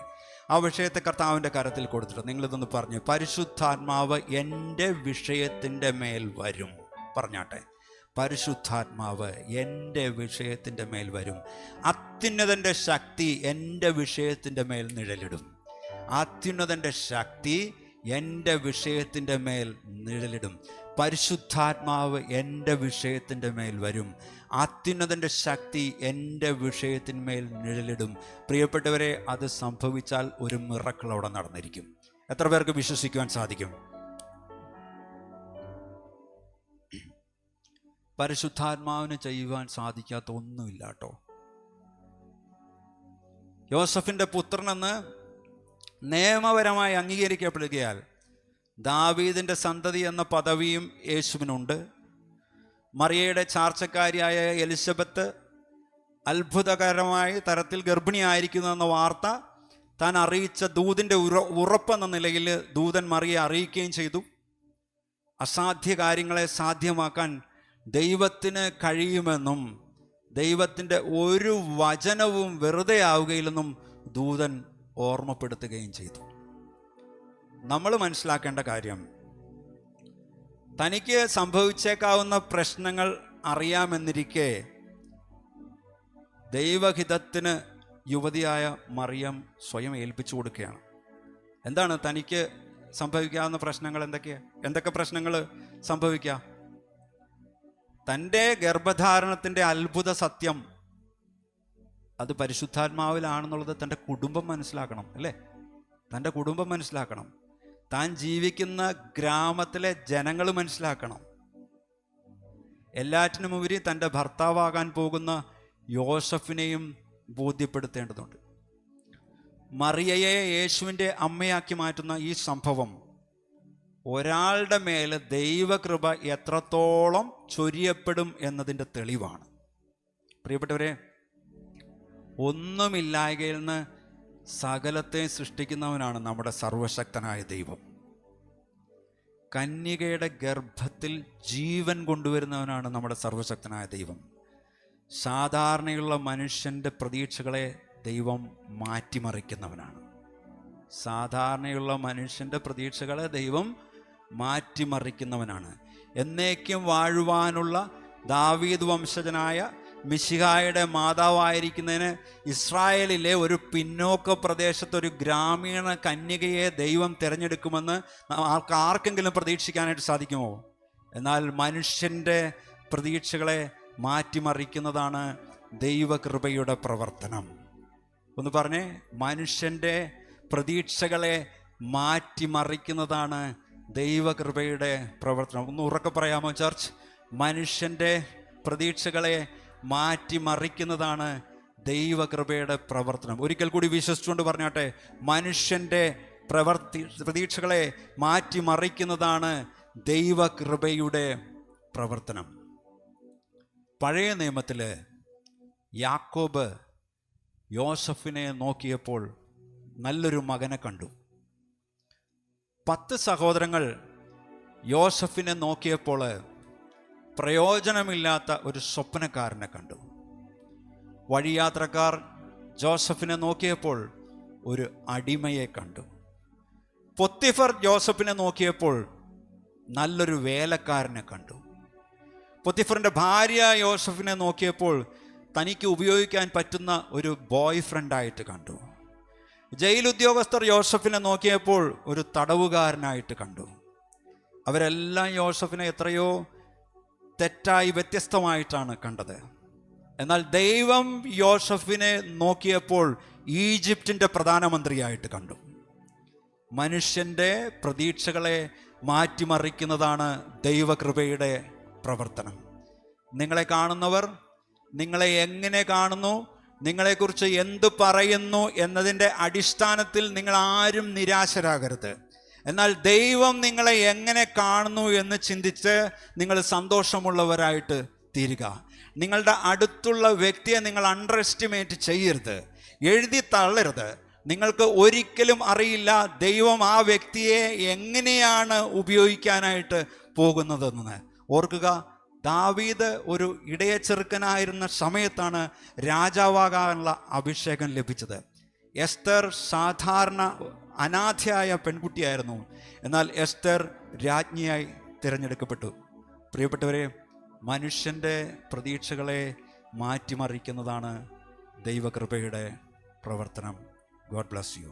ആ വിഷയത്തെ കർത്താവിൻ്റെ കരത്തിൽ കൊടുത്തിട്ട് നിങ്ങളിതൊന്ന് പറഞ്ഞു, പരിശുദ്ധാത്മാവ് എൻ്റെ വിഷയത്തിൻ്റെ മേൽ വരും. പറഞ്ഞാട്ടെ, പരിശുദ്ധാത്മാവ് എൻ്റെ വിഷയത്തിൻ്റെ മേൽ വരും. അത്യുന്നതൻ്റെ ശക്തി എൻ്റെ വിഷയത്തിൻ്റെ മേൽ നിഴലിടും. അത്യുന്നതൻ്റെ ശക്തി എൻ്റെ വിഷയത്തിൻ്റെ മേൽ നിഴലിടും. പരിശുദ്ധാത്മാവ് എൻ്റെ വിഷയത്തിൻ്റെ മേൽ വരും. അത്യുന്നതൻ്റെ ശക്തി എൻ്റെ വിഷയത്തിന്മേൽ നിഴലിടും. പ്രിയപ്പെട്ടവരെ, അത് സംഭവിച്ചാൽ ഒരു മിറക്കിൾ അവിടെ നടന്നിരിക്കും. എത്ര പേർക്ക് വിശ്വസിക്കുവാൻ സാധിക്കും? പരിശുദ്ധാത്മാവിന് ചെയ്യുവാൻ സാധിക്കാത്ത ഒന്നുമില്ല കേട്ടോ. യോസഫിൻ്റെ പുത്രനെന്ന് നിയമപരമായി അംഗീകരിക്കപ്പെടുകയാൽ ദാവീദിൻ്റെ സന്തതി എന്ന പദവിയും യേശുവിനുണ്ട്. മറിയയുടെ ചാർച്ചക്കാരിയായ എലിസബത്ത് അത്ഭുതകരമായ തരത്തിൽ ഗർഭിണിയായിരിക്കുന്നു എന്ന വാർത്ത താൻ അറിയിച്ച ദൂതിൻ്റെ ഉറപ്പെന്ന നിലയിൽ ദൂതൻ മറിയെ അറിയിക്കുകയും ചെയ്തു. അസാധ്യ കാര്യങ്ങളെ സാധ്യമാക്കാൻ ദൈവത്തിന് കഴിയുമെന്നും ദൈവത്തിൻ്റെ ഒരു വചനവും വെറുതെ ആവുകയില്ലെന്നും ദൂതൻ ഓർമ്മപ്പെടുത്തുകയും ചെയ്തു. നമ്മൾ മനസ്സിലാക്കേണ്ട കാര്യം, തനിക്ക് സംഭവിച്ചേക്കാവുന്ന പ്രശ്നങ്ങൾ അറിയാമെന്നിരിക്കെ ദൈവഹിതത്തിന് യുവതിയായ മറിയം സ്വയം ഏൽപ്പിച്ചു കൊടുക്കുകയാണ്. എന്താണ് തനിക്ക് സംഭവിക്കാവുന്ന പ്രശ്നങ്ങൾ? എന്തൊക്കെ പ്രശ്നങ്ങൾ സംഭവിക്കാം? തൻ്റെ ഗർഭധാരണത്തിൻ്റെ അത്ഭുത സത്യം അത് പരിശുദ്ധാത്മാവിലാണെന്നുള്ളത് തൻ്റെ കുടുംബം മനസ്സിലാക്കണം, അല്ലേ? തൻ്റെ കുടുംബം മനസ്സിലാക്കണം. താൻ ജീവിക്കുന്ന ഗ്രാമത്തിലെ ജനങ്ങൾ മനസ്സിലാക്കണം. എല്ലാറ്റിനും ഉപരി തൻ്റെ ഭർത്താവാകാൻ പോകുന്ന യോസഫിനെയും ബോധ്യപ്പെടുത്തേണ്ടതുണ്ട്. മറിയയെ യേശുവിൻ്റെ അമ്മയാക്കി മാറ്റുന്ന ഈ സംഭവം ഒരാളുടെ മേൽ ദൈവകൃപ എത്രത്തോളം ചൊരിയപ്പെടും എന്നതിൻ്റെ തെളിവാണ്. പ്രിയപ്പെട്ടവരെ, ഒന്നുമില്ലായ്കയിൽ നിന്ന് സകലത്തെ സൃഷ്ടിക്കുന്നവനാണ് നമ്മുടെ സർവശക്തനായ ദൈവം. കന്യകയുടെ ഗർഭത്തിൽ ജീവൻ കൊണ്ടുവരുന്നവനാണ് നമ്മുടെ സർവശക്തനായ ദൈവം. സാധാരണയുള്ള മനുഷ്യൻ്റെ പ്രതീക്ഷകളെ ദൈവം മാറ്റിമറിക്കുന്നവനാണ്. സാധാരണയുള്ള മനുഷ്യൻ്റെ പ്രതീക്ഷകളെ ദൈവം മാറ്റിമറിക്കുന്നവനാണ്. എന്നേക്കും വാഴുവാനുള്ള ദാവീദ് വംശജനായ മിശിഹായുടെ മാതാവായിരിക്കുന്നതിന് ഇസ്രായേലിലെ ഒരു പിന്നോക്ക പ്രദേശത്തൊരു ഗ്രാമീണ കന്യകയെ ദൈവം തിരഞ്ഞെടുക്കുമെന്ന് ആർക്കെങ്കിലും പ്രതീക്ഷിക്കാനായിട്ട് സാധിക്കുമോ? എന്നാൽ മനുഷ്യൻ്റെ പ്രതീക്ഷകളെ മാറ്റിമറിക്കുന്നതാണ് ദൈവകൃപയുടെ പ്രവർത്തനം. ഒന്ന് പറഞ്ഞേ, മനുഷ്യൻ്റെ പ്രതീക്ഷകളെ മാറ്റിമറിക്കുന്നതാണ് ദൈവകൃപയുടെ പ്രവർത്തനം. ഒന്ന് ഉറക്കെ പറയാമോ ചർച്ച്? മനുഷ്യൻ്റെ പ്രതീക്ഷകളെ മാറ്റിമറിക്കുന്നതാണ് ദൈവകൃപയുടെ പ്രവർത്തനം. ഒരിക്കൽ കൂടി വിശ്വസിച്ചുകൊണ്ട് പറഞ്ഞാട്ടെ, മനുഷ്യൻ്റെ പ്രതീക്ഷകളെ മാറ്റിമറിക്കുന്നതാണ് ദൈവകൃപയുടെ പ്രവർത്തനം. പഴയ നിയമത്തിൽ യാക്കോബ് യോസഫിനെ നോക്കിയപ്പോൾ നല്ലൊരു മകനെ കണ്ടു. 10 സഹോദരങ്ങൾ യോസഫിനെ നോക്കിയപ്പോൾ പ്രയോജനമില്ലാത്ത ഒരു സ്വപ്നക്കാരനെ കണ്ടു. വഴിയാത്രക്കാർ ജോസഫിനെ നോക്കിയപ്പോൾ ഒരു അടിമയെ കണ്ടു. പൊത്തിഫർ ജോസഫിനെ നോക്കിയപ്പോൾ നല്ലൊരു വേലക്കാരനെ കണ്ടു. പൊത്തിഫറിൻ്റെ ഭാര്യ യോസഫിനെ നോക്കിയപ്പോൾ തനിക്ക് ഉപയോഗിക്കാൻ പറ്റുന്ന ഒരു ബോയ് ഫ്രണ്ടായിട്ട് കണ്ടു. ജയിൽ ഉദ്യോഗസ്ഥർ യോസഫിനെ നോക്കിയപ്പോൾ ഒരു തടവുകാരനായിട്ട് കണ്ടു. അവരെല്ലാം യോസഫിനെ എത്രയോ തെറ്റായി വ്യത്യസ്തമായിട്ടാണ് കണ്ടത്. എന്നാൽ ദൈവം യോസഫിനെ നോക്കിയപ്പോൾ ഈജിപ്തിൻ്റെ പ്രധാനമന്ത്രിയായിട്ട് കണ്ടു. മനുഷ്യൻ്റെ പ്രതീക്ഷകളെ മാറ്റിമറിക്കുന്നതാണ് ദൈവകൃപയുടെ പ്രവർത്തനം. നിങ്ങളെ കാണുന്നവർ നിങ്ങളെ എങ്ങനെ കാണുന്നു, നിങ്ങളെക്കുറിച്ച് എന്തു പറയുന്നു എന്നതിൻ്റെ അടിസ്ഥാനത്തിൽ നിങ്ങൾ ആരും നിരാശരാകരുത്. എന്നാൽ ദൈവം നിങ്ങളെ എങ്ങനെ കാണുന്നു എന്ന് ചിന്തിച്ച് നിങ്ങൾ സന്തോഷമുള്ളവരായിട്ട് തീരുക. നിങ്ങളുടെ അടുത്തുള്ള വ്യക്തിയെ നിങ്ങൾ അണ്ടർ എസ്റ്റിമേറ്റ് ചെയ്യരുത്, എഴുതി തള്ളരുത്. നിങ്ങൾക്ക് ഒരിക്കലും അറിയില്ല ദൈവം ആ വ്യക്തിയെ എങ്ങനെയാണ് ഉപയോഗിക്കാനായിട്ട് പോകുന്നതെന്ന്. ഓർക്കുക, ദാവീദ് ഒരു ഇടയ ചെറുക്കനായിരുന്ന സമയത്താണ് രാജാവാകാനുള്ള അഭിഷേകം ലഭിച്ചത്. എസ്തർ സാധാരണ അനാഥയായ പെൺകുട്ടിയായിരുന്നു. എന്നാൽ എസ്തർ രാജ്ഞിയായി തിരഞ്ഞെടുക്കപ്പെട്ടു. പ്രിയപ്പെട്ടവരെ, മനുഷ്യൻ്റെ പ്രതീക്ഷകളെ മാറ്റിമറിക്കുന്നതാണ് ദൈവകൃപയുടെ പ്രവർത്തനം. God bless you.